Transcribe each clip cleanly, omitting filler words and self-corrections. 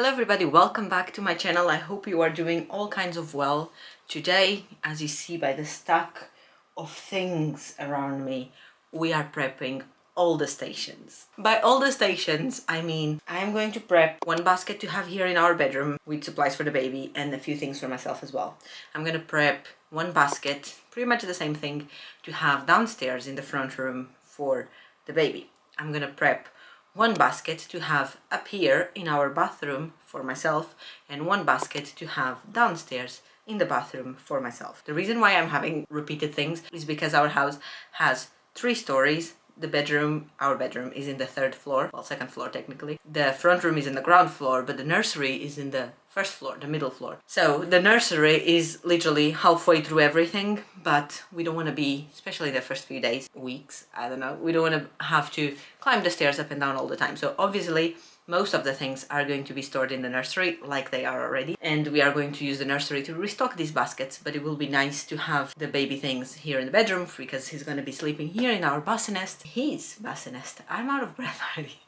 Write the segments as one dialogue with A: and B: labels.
A: Hello everybody, welcome back to my channel. I hope you are doing all kinds of well. Today, as you see by the stack of things around me, we are prepping all the stations. By all the stations, I mean I am going to prep one basket to have here in our bedroom with supplies for the baby and a few things for myself as well. I'm gonna prep one basket, pretty much the same thing, to have downstairs in the front room for the baby. I'm gonna prep one basket to have up here in our bathroom for myself and one basket to have downstairs in the bathroom for myself. The reason why I'm having repeated things is because our house has 3 stories. The bedroom, our bedroom, is in the 3rd floor, well, 2nd floor technically. The front room is in the ground floor, but the nursery is in the 1st floor, the middle floor. So the nursery is literally halfway through everything, but we don't want to be, especially the first few days, weeks, I don't know, we don't want to have to climb the stairs up and down all the time. So obviously most of the things are going to be stored in the nursery like they are already, and we are going to use the nursery to restock these baskets. But it will be nice to have the baby things here in the bedroom because he's going to be sleeping here in our bassinet. His bassinet. I'm out of breath already.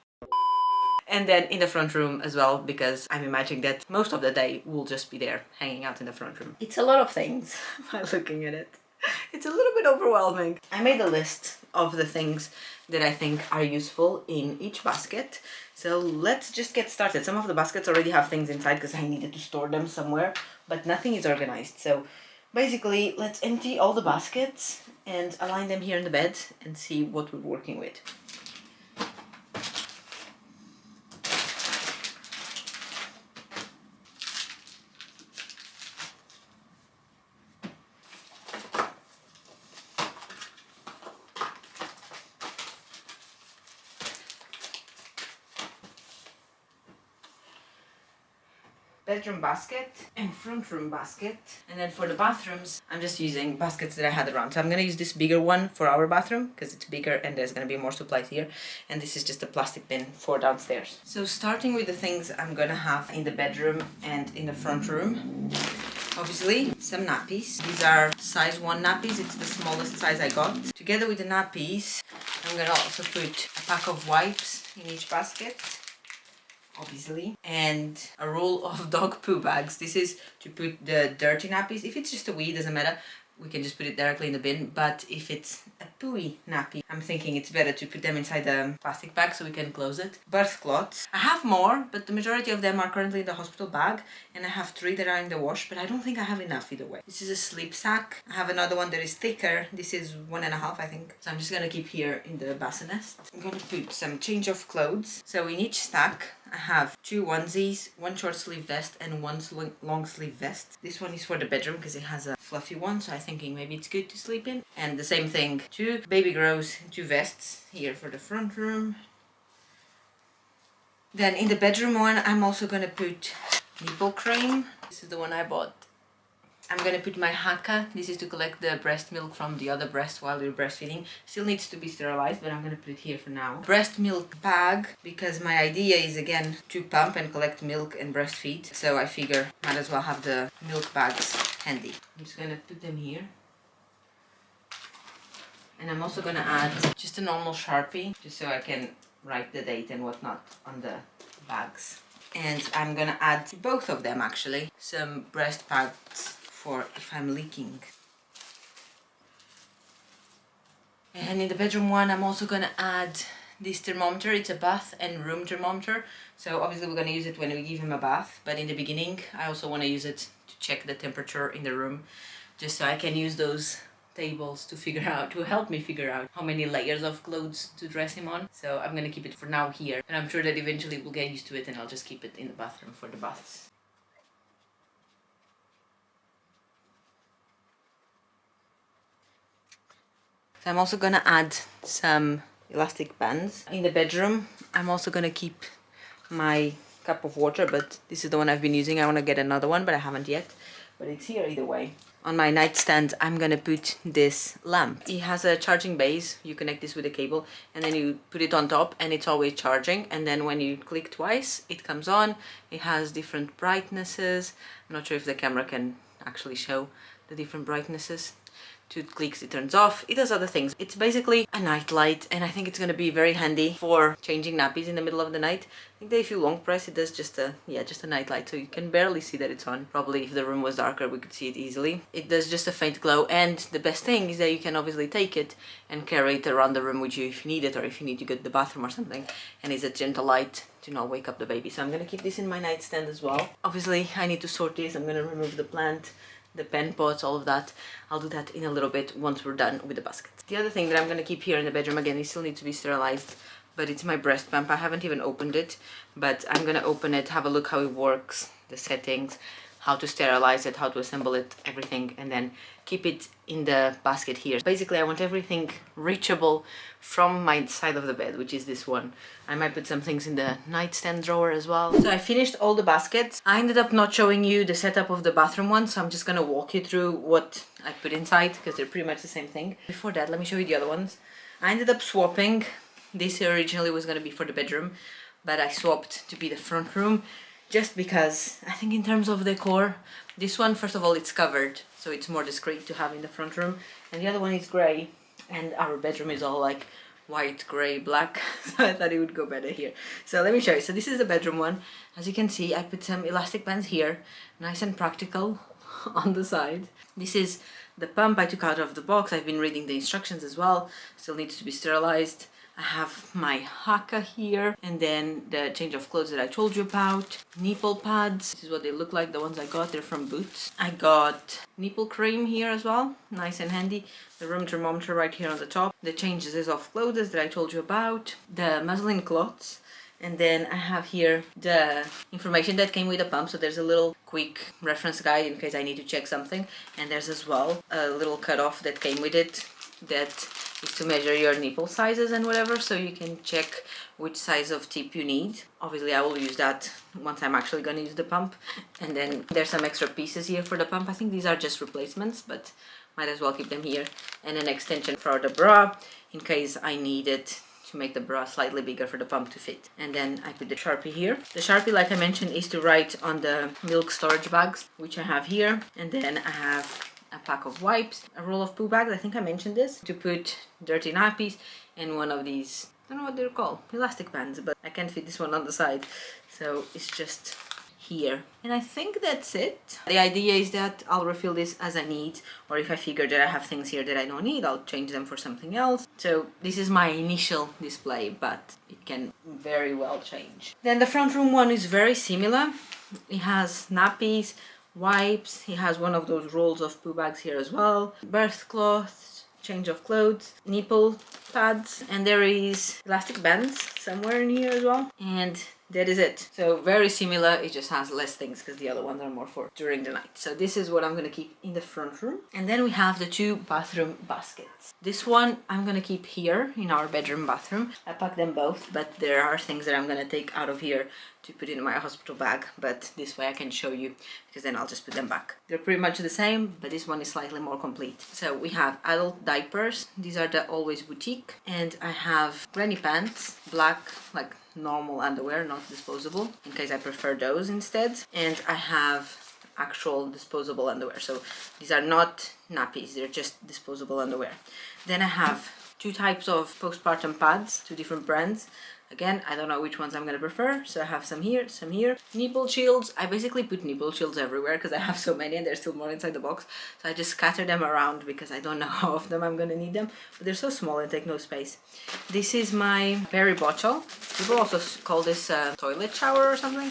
A: And then in the front room as well, because I'm imagining that most of the day we'll just be there hanging out in the front room. It's a lot of things by looking at it. It's a little bit overwhelming. I made a list of the things that I think are useful in each basket. So let's just get started. Some of the baskets already have things inside because I needed to store them somewhere, but nothing is organized. So basically, let's empty all the baskets and align them here in the bed and see what we're working with. Bedroom basket and front room basket, and then for the bathrooms I'm just using baskets that I had around. So I'm gonna use this bigger one for our bathroom because it's bigger and there's gonna be more supplies here, and this is just a plastic bin for downstairs. So starting with the things I'm gonna have in the bedroom and in the front room, obviously some nappies. These are size 1 nappies. It's the smallest size I got. Together with the nappies I'm gonna also put a pack of wipes in each basket, obviously, and a roll of dog poo bags. This is to put the dirty nappies. If it's just a wee, doesn't matter, we can just put it directly in the bin. But if it's a pooey nappy, I'm thinking it's better to put them inside the plastic bag so we can close it. Birth cloths. I have more, but the majority of them are currently in the hospital bag, and I have 3 that are in the wash, but I don't think I have enough either way. This is a sleep sack. I have another one that is thicker. This is 1.5, I think. So I'm just gonna keep here in the bassinet. I'm gonna put some change of clothes. So in each stack I have 2 onesies, 1 short sleeve vest and 1 long sleeve vest. This one is for the bedroom because it has a fluffy one, so I'm thinking maybe it's good to sleep in. And the same thing, 2 baby grows, 2 vests here for the front room. Then in the bedroom one I'm also gonna put nipple cream. This is the one I bought. I'm gonna put my haka. This is to collect the breast milk from the other breast while you're breastfeeding. Still needs to be sterilized, but I'm gonna put it here for now. Breast milk bag, because my idea is again to pump and collect milk and breastfeed. So I figure might as well have the milk bags handy. I'm just gonna put them here. And I'm also gonna add just a normal Sharpie, just so I can write the date and whatnot on the bags. And I'm gonna add to both of them actually some breast pads for if I'm leaking. And in the bedroom one I'm also gonna add this thermometer. It's a bath and room thermometer, so obviously we're gonna use it when we give him a bath, but in the beginning I also want to use it to check the temperature in the room, just so I can use those tables to help me figure out how many layers of clothes to dress him on. So I'm gonna keep it for now here, and I'm sure that eventually we'll get used to it and I'll just keep it in the bathroom for the baths. So I'm also gonna add some elastic bands. In the bedroom I'm also gonna keep my cup of water, but this is the one I've been using. I want to get another one, but I haven't yet, but it's here either way. On my nightstand I'm gonna put this lamp. It has a charging base. You connect this with a cable and then you put it on top and it's always charging, and then when you click twice it comes on. It has different brightnesses. I'm not sure if the camera can actually show the different brightnesses. 2 clicks it turns off. It does other things. It's basically a night light, and I think it's going to be very handy for changing nappies in the middle of the night. I think that if you long press, it does just a night light, so you can barely see that it's on. Probably if the room was darker we could see it easily. It does just a faint glow, and the best thing is that you can obviously take it and carry it around the room with you if you need it, or if you need to go to the bathroom or something, and it's a gentle light to not wake up the baby. So I'm going to keep this in my nightstand as well. Obviously I need to sort this. I'm going to remove the plant, the pen pots, all of that. I'll do that in a little bit once we're done with the baskets. The other thing that I'm going to keep here in the bedroom, again, it still needs to be sterilized, but it's my breast pump. I haven't even opened it, but I'm going to open it, have a look how it works, the settings, how to sterilize it, how to assemble it, everything, and then keep it in the basket here. Basically, I want everything reachable from my side of the bed, which is this one. I might put some things in the nightstand drawer as well. So I finished all the baskets. I ended up not showing you the setup of the bathroom one, so I'm just gonna walk you through what I put inside, because they're pretty much the same thing. Before that, let me show you the other ones. I ended up swapping. This originally was gonna be for the bedroom, but I swapped to be the front room, just because I think in terms of decor, this one, first of all, it's covered, so it's more discreet to have in the front room, and the other one is grey, and our bedroom is all like white, grey, black, so I thought it would go better here. So let me show you. So this is the bedroom one. As you can see, I put some elastic bands here, nice and practical on the side. This is the pump I took out of the box. I've been reading the instructions as well. Still needs to be sterilized. I have my haka here, and then the change of clothes that I told you about. Nipple pads, this is what they look like, the ones I got, they're from Boots. I got nipple cream here as well, nice and handy. The room thermometer right here on the top. The changes of clothes that I told you about. The muslin cloths. And then I have here the information that came with the pump. So there's a little quick reference guide in case I need to check something. And there's as well a little cutoff that came with it that is to measure your nipple sizes and whatever, so you can check which size of tip you need. Obviously I will use that once I'm actually going to use the pump. And then there's some extra pieces here for the pump. I think these are just replacements, but might as well keep them here. And an extension for the bra in case I need it to make the bra slightly bigger for the pump to fit. And then I put the Sharpie here. The Sharpie, like I mentioned, is to write on the milk storage bags, which I have here. And then I have a pack of wipes, a roll of poo bags, I think I mentioned this, to put dirty nappies, and one of these, I don't know what they're called, elastic bands, but I can't fit this one on the side, so it's just here. And I think that's it. The idea is that I'll refill this as I need, or if I figure that I have things here that I don't need, I'll change them for something else. So this is my initial display, but it can very well change. Then the front room one is very similar. It has nappies, wipes, he has one of those rolls of poo bags here as well, birth cloths, change of clothes, nipple pads, and there is elastic bands somewhere in here as well, and that is it. So very similar, it just has less things because the other ones are more for during the night. So this is what I'm going to keep in the front room. And then we have the 2 bathroom baskets. This one I'm going to keep here in our bedroom bathroom. I packed them both, but there are things that I'm going to take out of here to put in my hospital bag, but this way I can show you, because then I'll just put them back. They're pretty much the same, but this one is slightly more complete. So we have adult diapers. These are the Always Boutique, and I have granny pants, black, like normal underwear, not disposable, in case I prefer those instead. And I have actual disposable underwear. So these are not nappies, they're just disposable underwear. Then I have 2 types of postpartum pads, 2 different brands. Again, I don't know which ones I'm going to prefer, so I have some here, some here. Nipple shields, I basically put nipple shields everywhere because I have so many and there's still more inside the box. So I just scatter them around because I don't know how often I'm going to need them. But they're so small and take no space. This is my Perry bottle. People also call this a toilet shower or something.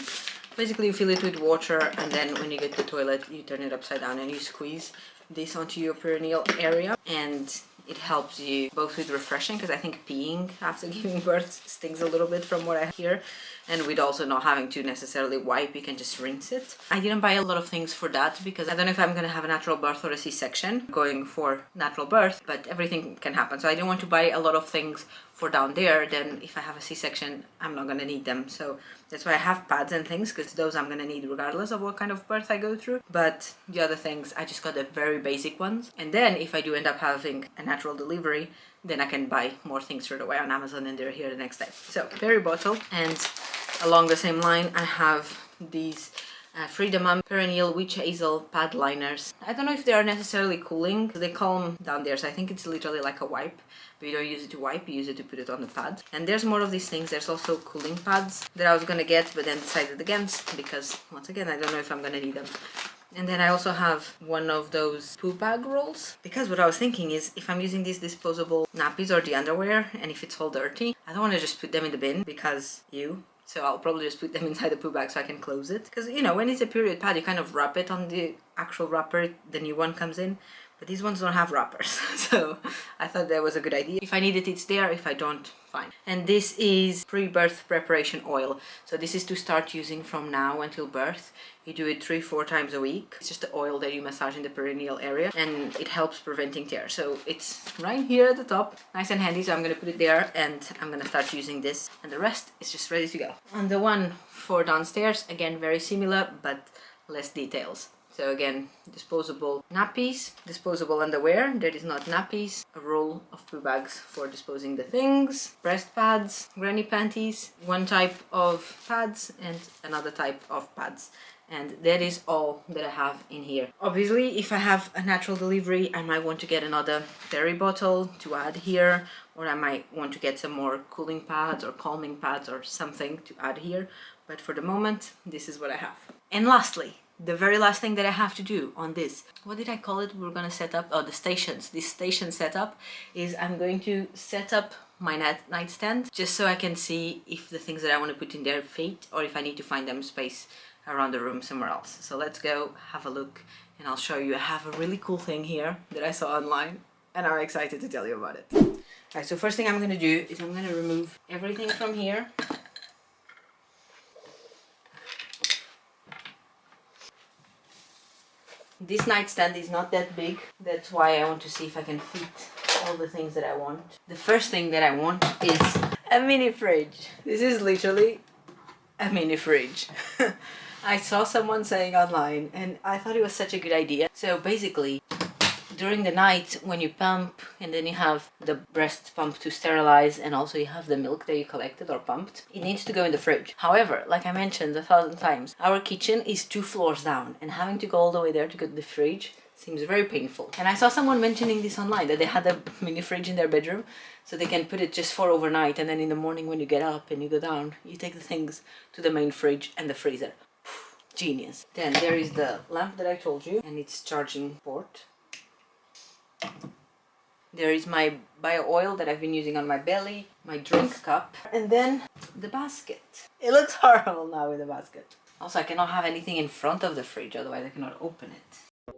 A: Basically you fill it with water, and then when you get to the toilet you turn it upside down and you squeeze this onto your perineal area, and it helps you both with refreshing, because I think peeing after giving birth stings a little bit from what I hear, and with also not having to necessarily wipe, you can just rinse it. I didn't buy a lot of things for that because I don't know if I'm going to have a natural birth or a C-section. Going for natural birth, but everything can happen, so I didn't want to buy a lot of things for down there. Then if I have a C-section I'm not going to need them, so that's why I have pads and things, because those I'm going to need regardless of what kind of birth I go through. But the other things I just got the very basic ones, and then if I do end up having a natural delivery, then I can buy more things straight away on Amazon and they're here the next day. So Perry bottle. And along the same line I have these Frida Mum Perennial Witch Hazel pad liners. I don't know if they are necessarily cooling. They calm down there, so I think it's literally like a wipe. But you don't use it to wipe, you use it to put it on the pad. And there's more of these things. There's also cooling pads that I was gonna get, but then decided against because, once again, I don't know if I'm gonna need them. And then I also have one of those poo bag rolls, because what I was thinking is if I'm using these disposable nappies or the underwear and if it's all dirty, I don't want to just put them in the bin because so I'll probably just put them inside the poo bag so I can close it. Because, you know, when it's a period pad, you kind of wrap it on the actual wrapper, the new one comes in. But these ones don't have wrappers, so I thought that was a good idea. If I need it, it's there. If I don't, fine. And this is pre-birth preparation oil. So this is to start using from now until birth. You do it 3-4 times a week. It's just the oil that you massage in the perineal area, and it helps preventing tear. So it's right here at the top, nice and handy. So I'm gonna put it there, and I'm gonna start using this, and the rest is just ready to go. And the one for downstairs, again, very similar, but less details. So again, disposable nappies, disposable underwear, that is not nappies, a roll of poo bags for disposing the things, breast pads, granny panties, one type of pads and another type of pads. And that is all that I have in here. Obviously, if I have a natural delivery, I might want to get another Terry bottle to add here, or I might want to get some more cooling pads or calming pads or something to add here. But for the moment, this is what I have. And lastly, the very last thing that I have to do on this, what did I call it? We're gonna set up, the stations. This station setup is I'm going to set up my nightstand just so I can see if the things that I want to put in there fit or if I need to find them space around the room somewhere else. So let's go have a look and I'll show you. I have a really cool thing here that I saw online and I'm excited to tell you about it. Alright, so first thing I'm gonna do is I'm gonna remove everything from here. This nightstand is not that big, that's why I want to see if I can fit all the things that I want. The first thing that I want is a mini fridge. This is literally a mini fridge. I saw someone saying online and I thought it was such a good idea. So basically, during the night when you pump and then you have the breast pump to sterilize and also you have the milk that you collected or pumped, it needs to go in the fridge. However, like I mentioned 1,000 times, our kitchen is 2 floors down and having to go all the way there to get the fridge seems very painful. And I saw someone mentioning this online, that they had a mini fridge in their bedroom so they can put it just for overnight, and then in the morning when you get up and you go down, you take the things to the main fridge and the freezer. Genius. Then there is the lamp that I told you and its charging port. There is my bio oil that I've been using on my belly, my drink cup, and then the basket. It looks horrible now with the basket. Also, I cannot have anything in front of the fridge, otherwise I cannot open it.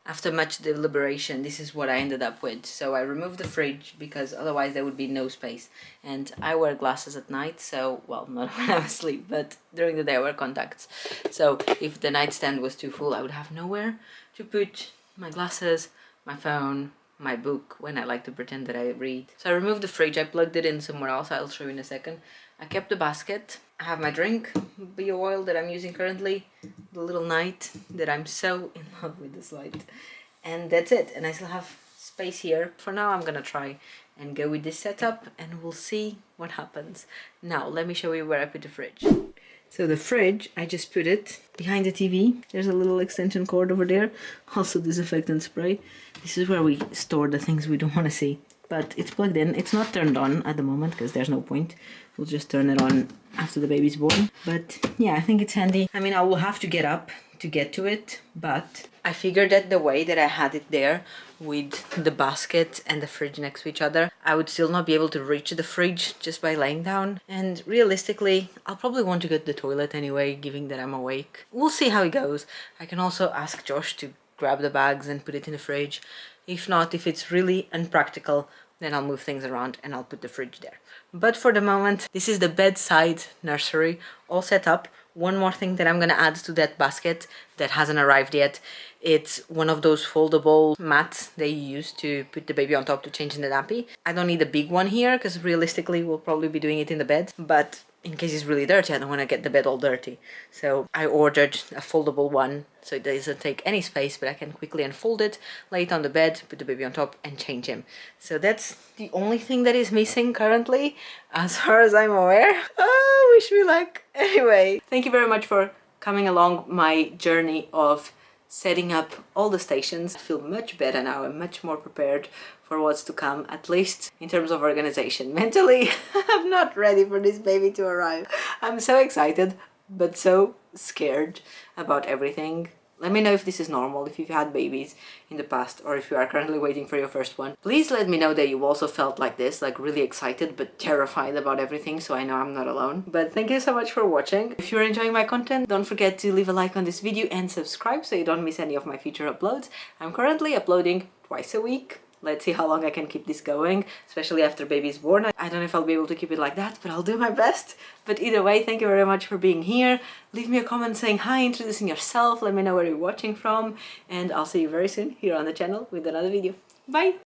A: After much deliberation, this is what I ended up with. So I removed the fridge because otherwise there would be no space. And I wear glasses at night, so, well, not when I'm asleep, but during the day I wear contacts. So if the nightstand was too full, I would have nowhere to put my glasses, my phone, my book, when I like to pretend that I read. So I removed the fridge, I plugged it in somewhere else, I'll show you in a second. I kept the basket, I have my drink, bio oil that I'm using currently, the little night that I'm so in love with this light. And that's it, and I still have space here. For now I'm gonna try and go with this setup and we'll see what happens. Now let me show you where I put the fridge. So the fridge, I just put it behind the TV. There's a little extension cord over there, also disinfectant spray. This is where we store the things we don't want to see. But it's plugged in. It's not turned on at the moment because there's no point. We'll just turn it on after the baby's born. But yeah, I think it's handy. I mean, I will have to get up to get to it, but I figured that the way that I had it there with the basket and the fridge next to each other, I would still not be able to reach the fridge just by laying down. And realistically, I'll probably want to go to the toilet anyway, given that I'm awake. We'll see how it goes. I can also ask Josh to grab the bags and put it in the fridge. If not, if it's really unpractical, then I'll move things around and I'll put the fridge there. But for the moment, this is the bedside nursery all set up. One more thing that I'm gonna add to that basket that hasn't arrived yet. It's one of those foldable mats they use to put the baby on top to change in the nappy. I don't need a big one here because realistically we'll probably be doing it in the bed, but in case it's really dirty, I don't want to get the bed all dirty. So I ordered a foldable one so it doesn't take any space, but I can quickly unfold it, lay it on the bed, put the baby on top and change him. So that's the only thing that is missing currently, as far as I'm aware. Oh, wish me luck. Anyway, thank you very much for coming along my journey of setting up all the stations. I feel much better now. I'm much more prepared for what's to come, at least in terms of organization. Mentally, I'm not ready for this baby to arrive. I'm so excited, but so scared about everything. Let me know if this is normal, if you've had babies in the past, or if you are currently waiting for your first one. Please let me know that you also felt like this, like really excited but terrified about everything, so I know I'm not alone. But thank you so much for watching. If you're enjoying my content, don't forget to leave a like on this video and subscribe so you don't miss any of my future uploads. I'm currently uploading twice a week. Let's see how long I can keep this going, especially after baby's born. I don't know if I'll be able to keep it like that, but I'll do my best. But either way, thank you very much for being here. Leave me a comment saying hi, introducing yourself, let me know where you're watching from, and I'll see you very soon here on the channel with another video. Bye!